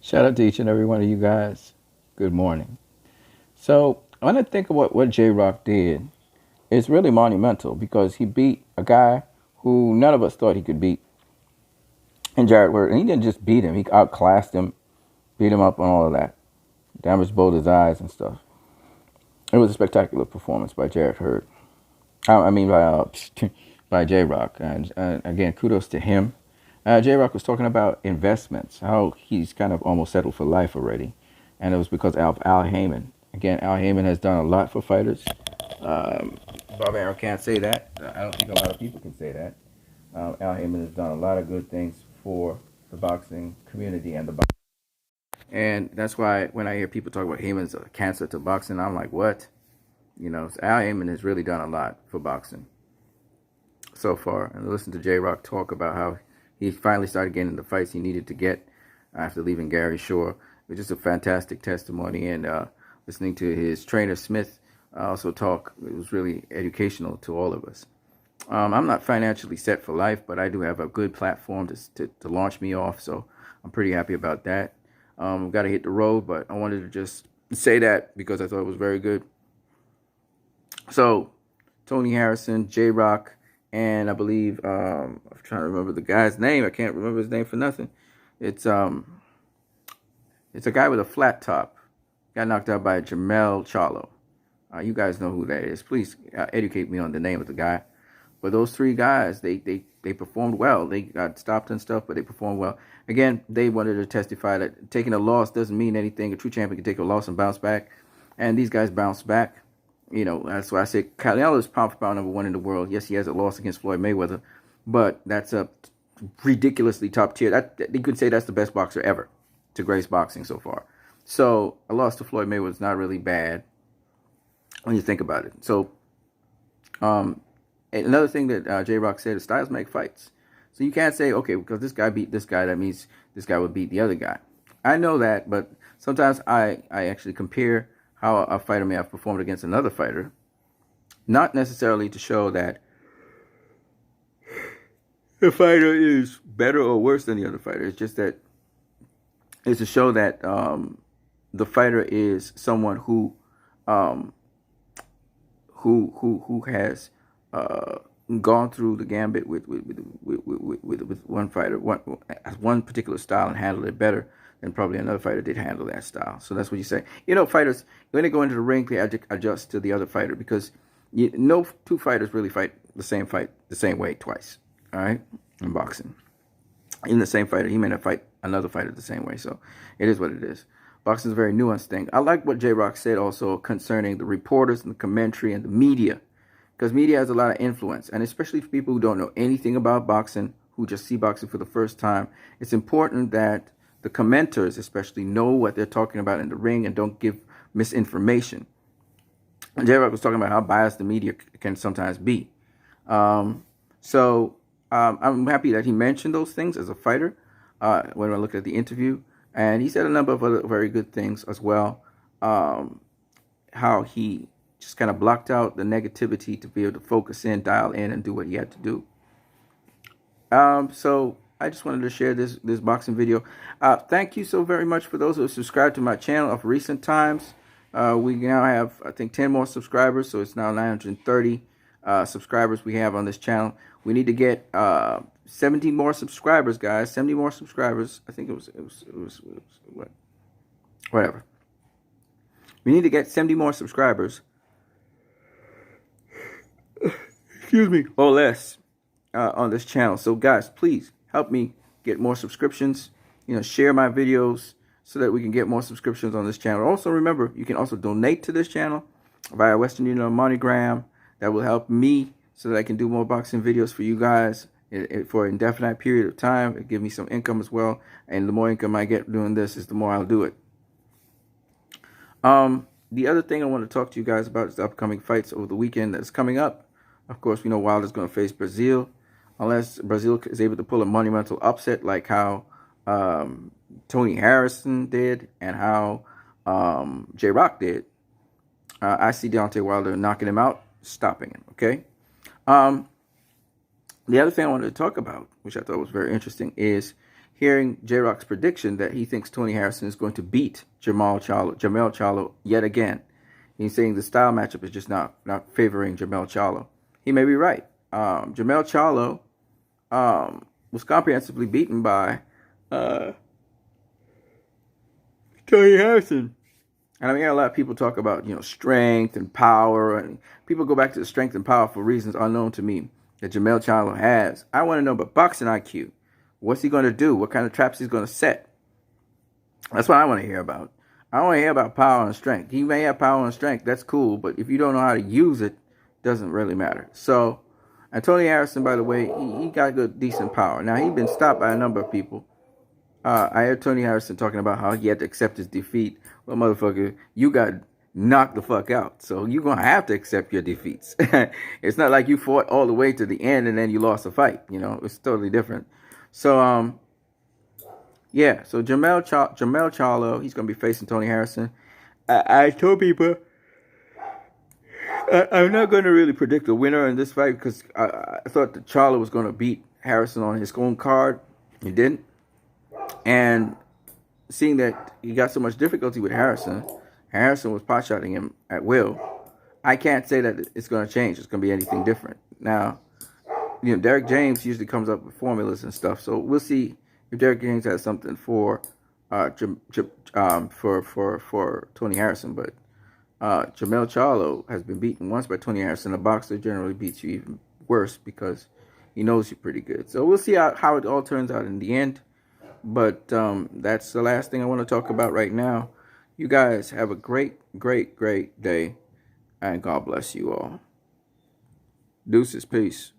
Shout out to each and every one of you guys. Good morning. So, when I think of what J Rock did, it's really monumental because he beat a guy who none of us thought he could beat in Jared Word. And he didn't just beat him, he outclassed him, beat him up on all of that, damaged both his eyes and stuff. It was a spectacular performance by Jared Hurd. I mean, by J Rock. And again, kudos to him. J Rock was talking about investments, how he's kind of almost settled for life already. And it was because of Al Heyman. Again, Al Heyman has done a lot for fighters. Bob Arum can't say that. I don't think a lot of people can say that. Al Heyman has done a lot of good things for the boxing community and the boxing. And that's why when I hear people talk about Heyman's a cancer to boxing, I'm like, what? You know, so Al Heyman has really done a lot for boxing so far. And listen to J Rock talk about how he finally started getting the fights he needed to get after leaving Gary Shore. It was just a fantastic testimony. And listening to his trainer Smith also talk, it was really educational to all of us. I'm not financially set for life, but I do have a good platform to launch me off. So I'm pretty happy about that. Got to hit the road, but I wanted to just say that because I thought it was very good. So Tony Harrison, J Rock, and I believe I'm trying to remember the guy's name. I can't remember his name for nothing. It's a guy with a flat top. Got knocked out by Jermell Charlo. You guys know who that is. Please educate me on the name of the guy. But those three guys, they performed well. They got stopped and stuff, but they performed well. Again, they wanted to testify that taking a loss doesn't mean anything. A true champion can take a loss and bounce back. And these guys bounced back. You know, that's why I say Canelo is pound for pound #1 in the world. Yes, he has a loss against Floyd Mayweather, but that's a ridiculously top tier. That you could say that's the best boxer ever to grace boxing so far. So a loss to Floyd Mayweather is not really bad when you think about it. So another thing that J Rock said is styles make fights. So you can't say, okay, because this guy beat this guy, that means this guy would beat the other guy. I know that, but sometimes I actually compare how a fighter may have performed against another fighter, not necessarily to show that the fighter is better or worse than the other fighter. It's just that it's to show that the fighter is someone who has gone through the gambit with one fighter, one particular style, and handled it better than probably another fighter did handle that style. So that's what you say. You know, fighters, when they go into the ring, they adjust to the other fighter because no two fighters really fight the same way twice. All right, in boxing, even the same fighter, he may not fight another fighter the same way. So it is what it is. Boxing is a very nuanced thing. I like what J Rock said also concerning the reporters and the commentary and the media, because media has a lot of influence, and especially for people who don't know anything about boxing, who just see boxing for the first time, it's important that the commenters especially know what they're talking about in the ring and don't give misinformation. And J Rock was talking about how biased the media can sometimes be. So I'm happy that he mentioned those things as a fighter when I looked at the interview. And he said a number of other very good things as well. How he just kind of blocked out the negativity to be able to focus in, dial in, and do what he had to do. So I just wanted to share this boxing video. Thank you so very much for those who have subscribed to my channel of recent times. We now have, I think, 10 more subscribers, so it's now 930 subscribers we have on this channel. We need to get 70 more subscribers, guys. 70 more subscribers. I think it was what? Whatever. We need to get 70 more subscribers. Excuse me. Or less on this channel. So, guys, please help me get more subscriptions. You know, share my videos so that we can get more subscriptions on this channel. Also, remember, you can also donate to this channel via Western Union or MoneyGram. That will help me so that I can do more boxing videos for you guys for an indefinite period of time. It give me some income as well. And the more income I get doing this is the more I'll do it. The other thing I want to talk to you guys about is the upcoming fights over the weekend that's coming up. Of course, we know Wilder's going to face Brazil. Unless Brazil is able to pull a monumental upset like how Tony Harrison did and how J Rock did. I see Deontay Wilder knocking him out, stopping him, okay? The other thing I wanted to talk about, which I thought was very interesting, is hearing J-Rock's prediction that he thinks Tony Harrison is going to beat Jermell Charlo yet again. He's saying the style matchup is just not favoring Jermell Charlo. He may be right. Jermell Charlo was comprehensively beaten by Tony Harrison. And I mean, a lot of people talk about, strength and power, and people go back to the strength and power for reasons unknown to me that Jermell Charlo has. I want to know about boxing IQ. What's he going to do? What kind of traps he's going to set? That's what I want to hear about. I want to hear about power and strength. He may have power and strength. That's cool. But if you don't know how to use it, it doesn't really matter. So, and Tony Harrison, by the way, he got good, decent power. Now, he's been stopped by a number of people. I heard Tony Harrison talking about how he had to accept his defeat. Well, motherfucker, you got knocked the fuck out. So you're going to have to accept your defeats. It's not like you fought all the way to the end and then you lost a fight. It's totally different. So, yeah. So Jermell Charlo, he's going to be facing Tony Harrison. I told people I'm not going to really predict the winner in this fight because I thought that Charlo was going to beat Harrison on his own card. He didn't. And seeing that he got so much difficulty with Harrison was pot-shotting him at will. I can't say that it's going to change. It's going to be anything different. Now, Derek James usually comes up with formulas and stuff. So we'll see if Derek James has something for Tony Harrison. But Jermell Charlo has been beaten once by Tony Harrison. A boxer generally beats you even worse because he knows you pretty good. So we'll see how it all turns out in the end. But that's the last thing I want to talk about right now. You guys have a great, great, great day. And God bless you all. Deuces. Peace.